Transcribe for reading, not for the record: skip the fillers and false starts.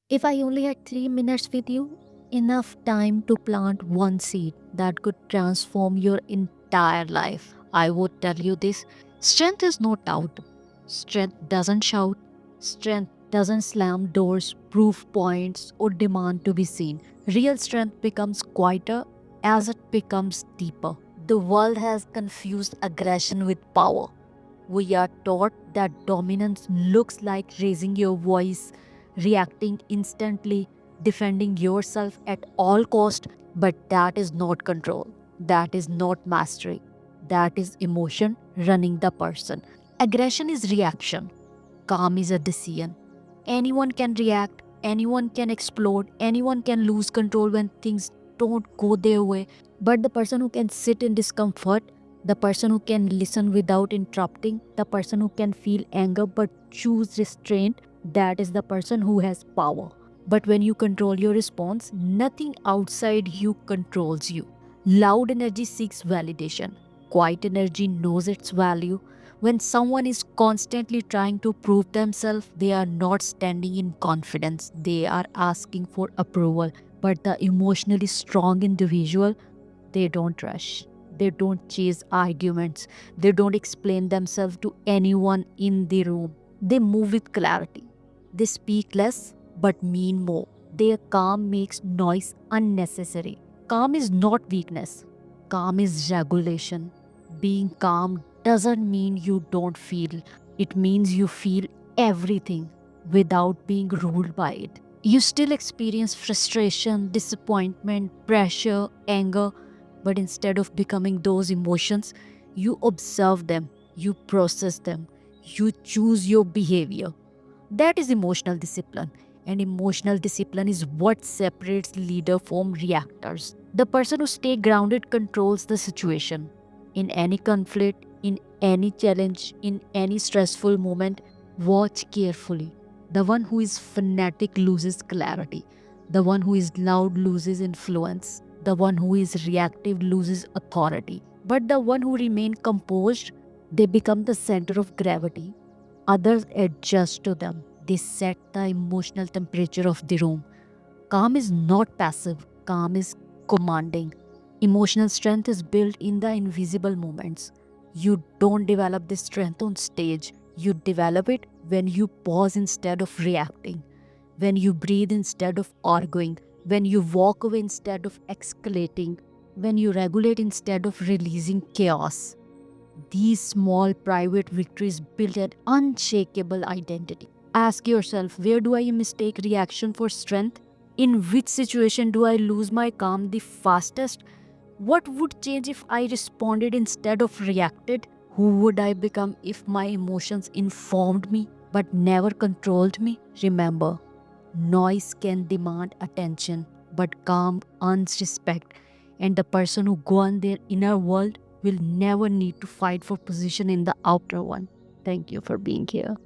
If I only had 3 minutes with you, enough time to plant one seed that could transform your entire life, I would tell you this: strength is not out. Strength doesn't shout. Strength doesn't slam doors, prove points, or demand to be seen. Real strength becomes quieter as it becomes deeper. The world has confused aggression with power. We are taught that dominance looks like raising your voice, reacting instantly, defending yourself at all cost, but that is not control. That is not mastery. That is emotion running the person. Aggression is reaction. Calm is a decision. Anyone can react, anyone can explode, anyone can lose control when things don't go their way. But the person who can sit in discomfort, the person who can listen without interrupting, the person who can feel anger but choose restraint, that is the person who has power. But when you control your response, nothing outside you controls you. Loud energy seeks validation. Quiet energy knows its value. When someone is constantly trying to prove themselves, they are not standing in confidence, they are asking for approval. But the emotionally strong individual, they don't rush. They don't chase arguments. They don't explain themselves to anyone in the room. They move with clarity. They speak less but mean more. Their calm makes noise unnecessary. Calm is not weakness, calm is regulation. Being calm doesn't mean you don't feel, it means you feel everything without being ruled by it. You still experience frustration, disappointment, pressure, anger, but instead of becoming those emotions, you observe them, you process them, you choose your behavior. That is emotional discipline. And emotional discipline is what separates leader from reactors. The person who stays grounded controls the situation. In any conflict, in any challenge, in any stressful moment, watch carefully. The one who is fanatic loses clarity. The one who is loud loses influence. The one who is reactive loses authority. But the one who remains composed, they become the center of gravity. Others adjust to them. They set the emotional temperature of the room. Calm is not passive, calm is commanding. Emotional strength is built in the invisible moments. You don't develop this strength on stage, you develop it when you pause instead of reacting, when you breathe instead of arguing, when you walk away instead of escalating, when you regulate instead of releasing chaos. These small private victories build an unshakable identity. Ask yourself, where do I mistake reaction for strength? In which situation do I lose my calm the fastest? What would change if I responded instead of reacted? Who would I become if my emotions informed me but never controlled me? Remember, noise can demand attention, but calm earns respect, and the person who goes their inner world will never need to fight for position in the outer one. Thank you for being here.